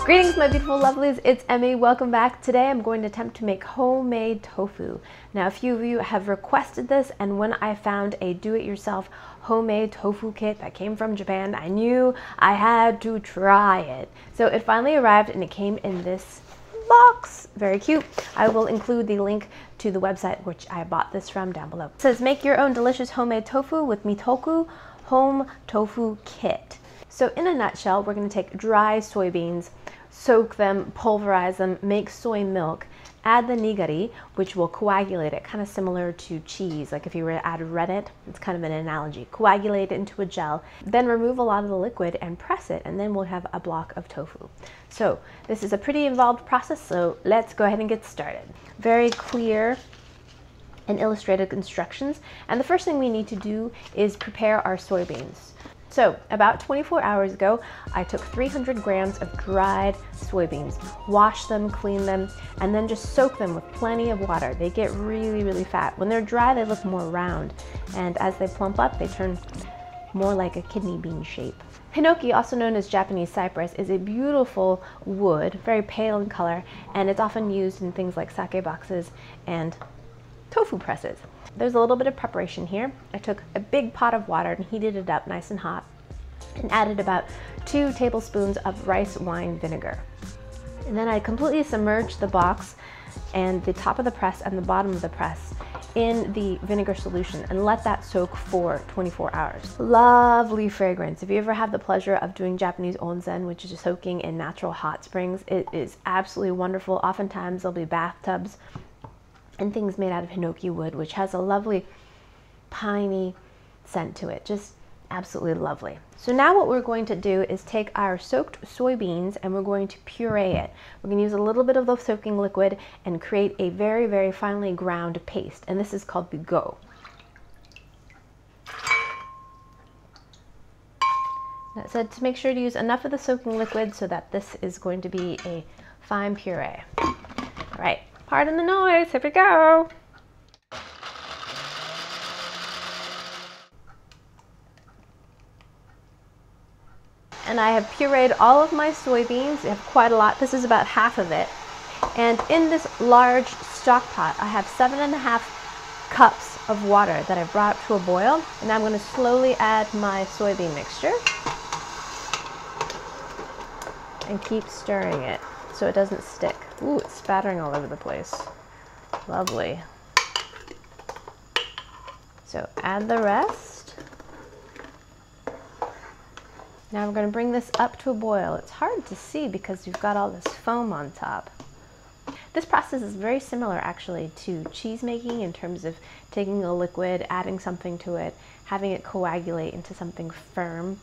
Greetings my beautiful lovelies, it's Emmy. Welcome back. Today I'm going to attempt to make homemade tofu. Now a few of you have requested this, and when I found a do-it-yourself homemade tofu kit that came from Japan, I knew I had to try it. So it finally arrived and it came in this box. Very cute. I will include the link to the website which I bought this from down below. It says make your own delicious homemade tofu with Mitoku Home Tofu Kit. So in a nutshell, we're going to take dry soybeans, soak them, pulverize them, make soy milk, add the nigari, which will coagulate it, kind of similar to cheese. Like if you were to add rennet, it's kind of an analogy. Coagulate it into a gel, then remove a lot of the liquid and press it, and then we'll have a block of tofu. So this is a pretty involved process, so let's go ahead and get started. Very clear and illustrated instructions. And the first thing we need to do is prepare our soybeans. So about 24 hours ago, I took 300 grams of dried soybeans, washed them, cleaned them, and then just soak them with plenty of water. They get really, really fat. When they're dry, they look more round. And as they plump up, they turn more like a kidney bean shape. Hinoki, also known as Japanese cypress, is a beautiful wood, very pale in color, and it's often used in things like sake boxes and tofu presses. There's a little bit of preparation here. I took a big pot of water and heated it up nice and hot and added about 2 tablespoons of rice wine vinegar. And then I completely submerged the box and the top of the press and the bottom of the press in the vinegar solution and let that soak for 24 hours. Lovely fragrance. If you ever have the pleasure of doing Japanese onsen, which is soaking in natural hot springs, it is absolutely wonderful. Oftentimes there'll be bathtubs and things made out of hinoki wood, which has a lovely piney scent to it. Just absolutely lovely. So now what we're going to do is take our soaked soybeans and we're going to puree it. We're going to use a little bit of the soaking liquid and create a very, very finely ground paste. And this is called the go. That said, to make sure to use enough of the soaking liquid so that this is going to be a fine puree. All right. Pardon the noise, here we go. And I have pureed all of my soybeans. I have quite a lot. This is about half of it. And in this large stock pot, I have 7.5 cups of water that I've brought to a boil. And I'm going to slowly add my soybean mixture and keep stirring it so it doesn't stick. Ooh, it's spattering all over the place. Lovely. So add the rest. Now we're going to bring this up to a boil. It's hard to see because you've got all this foam on top. This process is very similar actually to cheese making in terms of taking a liquid, adding something to it, having it coagulate into something firm,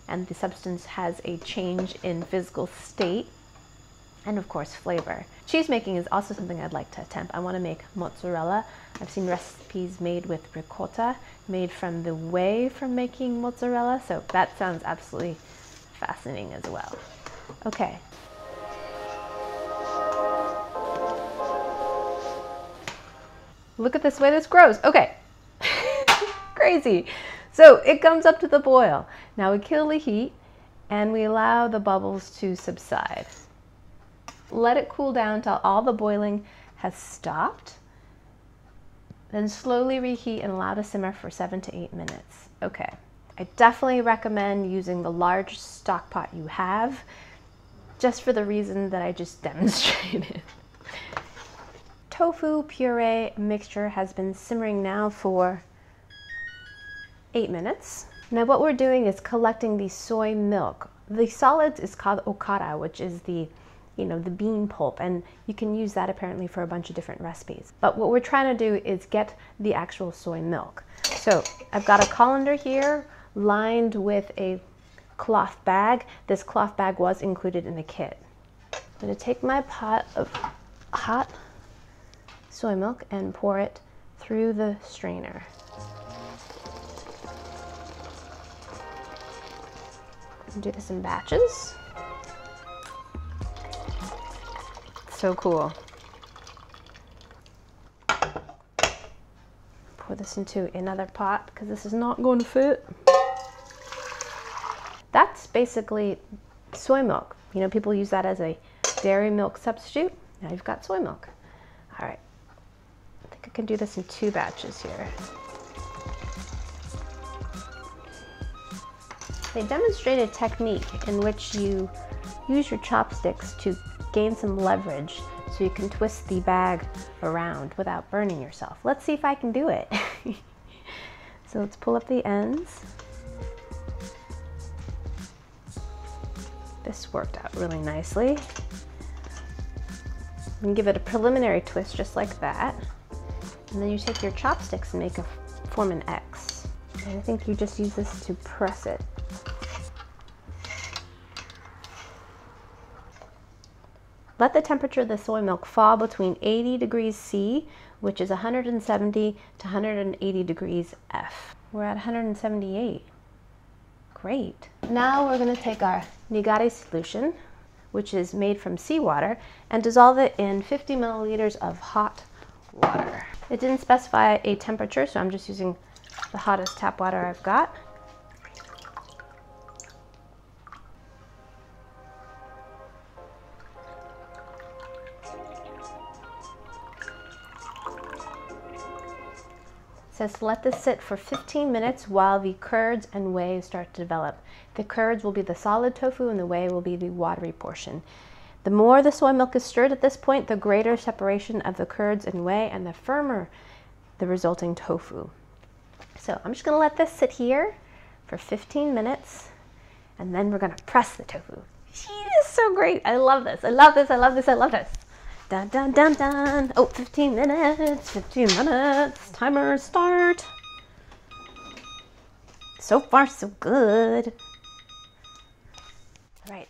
and the substance has a change in physical state and of course flavor. Cheese making is also something I'd like to attempt. I want to make mozzarella. I've seen recipes made with ricotta, made from the whey from making mozzarella, so that sounds absolutely fascinating as well. Okay. Look at this way this grows. Okay. Crazy. So it comes up to the boil. Now we kill the heat and we allow the bubbles to subside. Let it cool down until all the boiling has stopped. Then slowly reheat and allow to simmer for 7 to 8 minutes. Okay, I definitely recommend using the large stock pot you have, just for the reason that I just demonstrated. Tofu puree mixture has been simmering now for 8 minutes. Now what we're doing is collecting the soy milk. The solids is called okara, which is the bean pulp, and you can use that apparently for a bunch of different recipes. But what we're trying to do is get the actual soy milk. So I've got a colander here lined with a cloth bag. This cloth bag was included in the kit. I'm going to take my pot of hot soy milk and pour it through the strainer. And do this in batches. So cool. Pour this into another pot because this is not going to fit. That's basically soy milk. You know, people use that as a dairy milk substitute. Now you've got soy milk. All right, I think I can do this in 2 batches here. They demonstrate a technique in which you use your chopsticks to gain some leverage so you can twist the bag around without burning yourself. Let's see if I can do it. So let's pull up the ends. This worked out really nicely. You can give it a preliminary twist just like that. And then you take your chopsticks and form an X. And I think you just use this to press it. Let the temperature of the soy milk fall between 80 degrees C, which is 170 to 180 degrees F. We're at 178. Great. Now we're going to take our nigari solution, which is made from seawater, and dissolve it in 50 milliliters of hot water. It didn't specify a temperature, so I'm just using the hottest tap water I've got. Says to let this sit for 15 minutes while the curds and whey start to develop. The curds will be the solid tofu and the whey will be the watery portion. The more the soy milk is stirred at this point, the greater separation of the curds and whey and the firmer the resulting tofu. So I'm just going to let this sit here for 15 minutes and then we're going to press the tofu. It is so great. I love this. I love this. I love this. I love this. Dun, dun, dun, dun. Oh, 15 minutes, 15 minutes. Timer start. So far, so good. All right,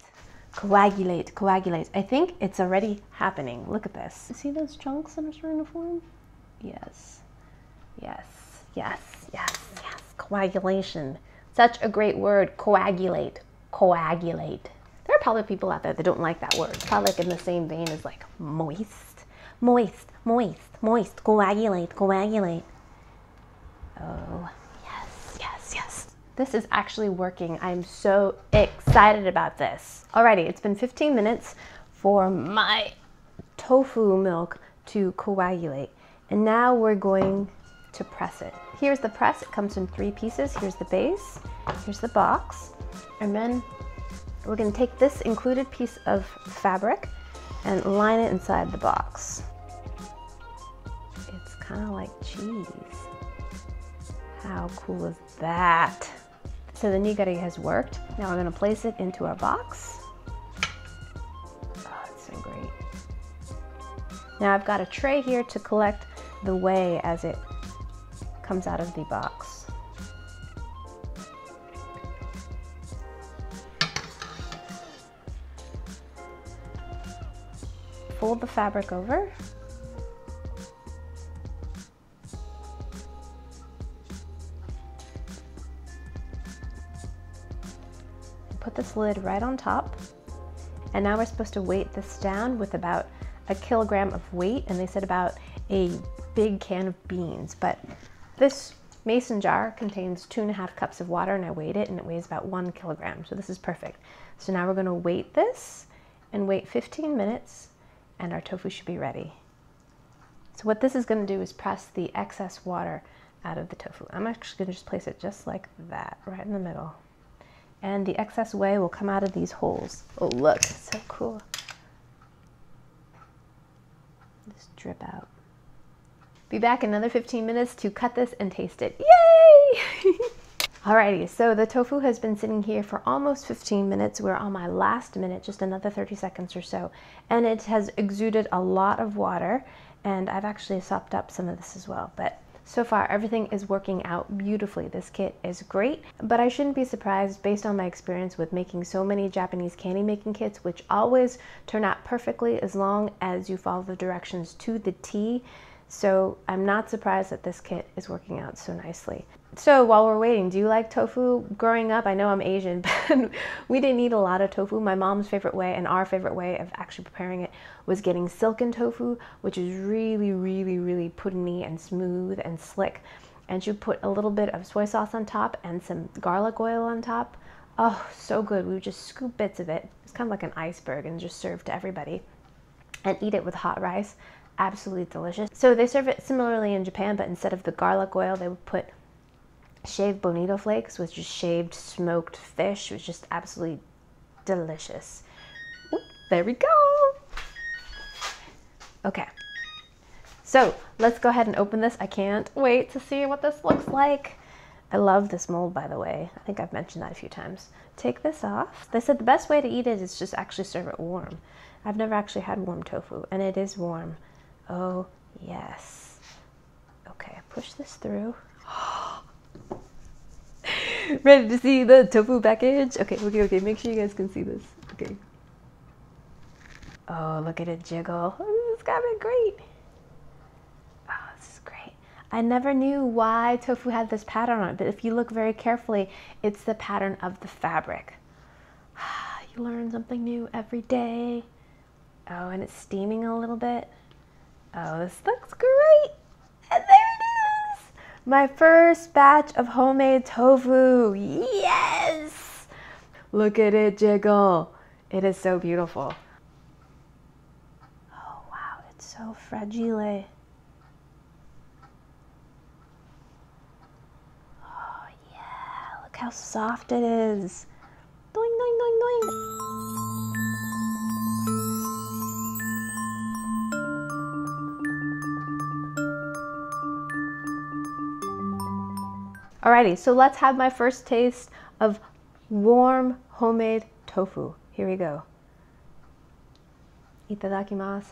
coagulate, coagulate. I think it's already happening. Look at this. See those chunks that are starting to form? Yes, yes, yes, yes, yes. Coagulation. Such a great word, coagulate, coagulate. There are probably people out there that don't like that word. It's probably like in the same vein as like moist, moist, moist, moist, coagulate, coagulate. Oh, yes, yes, yes. This is actually working. I'm so excited about this. Alrighty, it's been 15 minutes for my tofu milk to coagulate. And now we're going to press it. Here's the press. It comes in 3 pieces. Here's the base, here's the box, and then we're going to take this included piece of fabric and line it inside the box. It's kind of like cheese. How cool is that? So the nigari has worked. Now we're going to place it into our box. Oh, it's so great. Now I've got a tray here to collect the whey as it comes out of the box. Fold the fabric over. Put this lid right on top. And now we're supposed to weight this down with about 1 kilogram of weight, and they said about a big can of beans. But this mason jar contains 2.5 cups of water, and I weighed it, and it weighs about 1 kilogram, so this is perfect. So now we're going to weight this and wait 15 minutes, and our tofu should be ready. So what this is going to do is press the excess water out of the tofu. I'm actually going to just place it just like that, right in the middle. And the excess whey will come out of these holes. Oh, look, so cool. Just drip out. Be back in another 15 minutes to cut this and taste it. Yay! Alrighty, so the tofu has been sitting here for almost 15 minutes. We're on my last minute, just another 30 seconds or so. And it has exuded a lot of water, and I've actually sopped up some of this as well. But so far, everything is working out beautifully. This kit is great, but I shouldn't be surprised based on my experience with making so many Japanese candy making kits, which always turn out perfectly as long as you follow the directions to the T. So I'm not surprised that this kit is working out so nicely. So while we're waiting, do you like tofu? Growing up, I know I'm Asian, but we didn't eat a lot of tofu. My mom's favorite way and our favorite way of actually preparing it was getting silken tofu, which is really, really, really puddingy and smooth and slick. And she put a little bit of soy sauce on top and some garlic oil on top. Oh, so good. We would just scoop bits of it. It's kind of like an iceberg and just serve to everybody and eat it with hot rice. Absolutely delicious. So they serve it similarly in Japan, but instead of the garlic oil, they would put shaved bonito flakes, which is shaved smoked fish. It was just absolutely delicious. Oop, there we go. Okay. So let's go ahead and open this. I can't wait to see what this looks like. I love this mold, by the way. I think I've mentioned that a few times. Take this off. They said the best way to eat it is just actually serve it warm. I've never actually had warm tofu, and it is warm. Oh, yes. Okay, push this through. Ready to see the tofu package? Okay, okay, make sure you guys can see this. Okay. Oh, look at it jiggle. Oh, this is gonna be great. Oh, this is great. I never knew why tofu had this pattern on it, but if you look very carefully, it's the pattern of the fabric. You learn something new every day. Oh, and it's steaming a little bit. Oh, this looks great. And there it is. My first batch of homemade tofu. Yes! Look at it jiggle. It is so beautiful. Oh, wow, it's so fragile. Oh, yeah, look how soft it is. Doing, doing, doing, doing. Alrighty, so let's have my first taste of warm homemade tofu. Here we go. Itadakimasu.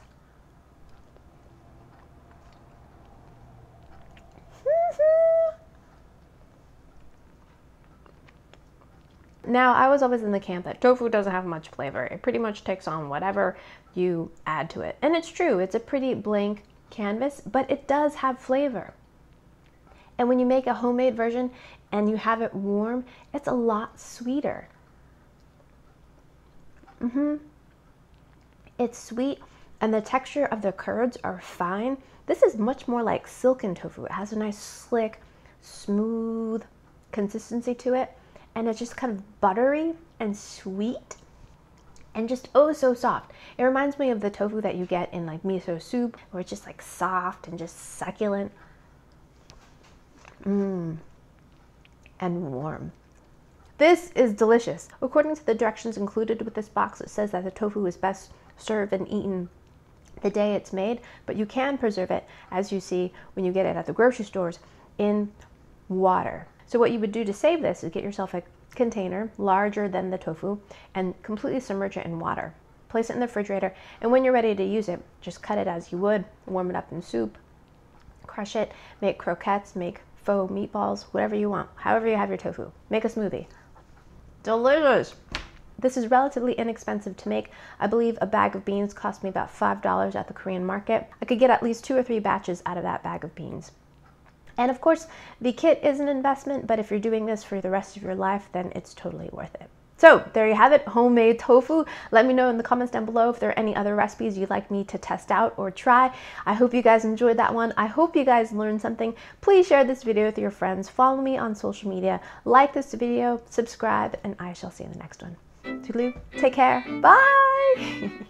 Now, I was always in the camp that tofu doesn't have much flavor. It pretty much takes on whatever you add to it. And it's true, it's a pretty blank canvas, but it does have flavor. And when you make a homemade version and you have it warm, it's a lot sweeter. It's sweet, and the texture of the curds are fine. This is much more like silken tofu. It has a nice, slick, smooth consistency to it, and it's just kind of buttery and sweet and just oh so soft. It reminds me of the tofu that you get in like miso soup, where it's just like soft and just succulent. And warm. This is delicious. According to the directions included with this box, it says that the tofu is best served and eaten the day it's made, but you can preserve it, as you see when you get it at the grocery stores, in water. So what you would do to save this is get yourself a container larger than the tofu and completely submerge it in water. Place it in the refrigerator, and when you're ready to use it, just cut it as you would, warm it up in soup, crush it, make croquettes, make faux meatballs, whatever you want, however you have your tofu. Make a smoothie. Delicious! This is relatively inexpensive to make. I believe a bag of beans cost me about $5 at the Korean market. I could get at least 2 or 3 batches out of that bag of beans. And of course, the kit is an investment, but if you're doing this for the rest of your life, then it's totally worth it. So there you have it, homemade tofu. Let me know in the comments down below if there are any other recipes you'd like me to test out or try. I hope you guys enjoyed that one. I hope you guys learned something. Please share this video with your friends. Follow me on social media. Like this video, subscribe, and I shall see you in the next one. Toodaloo, take care, bye!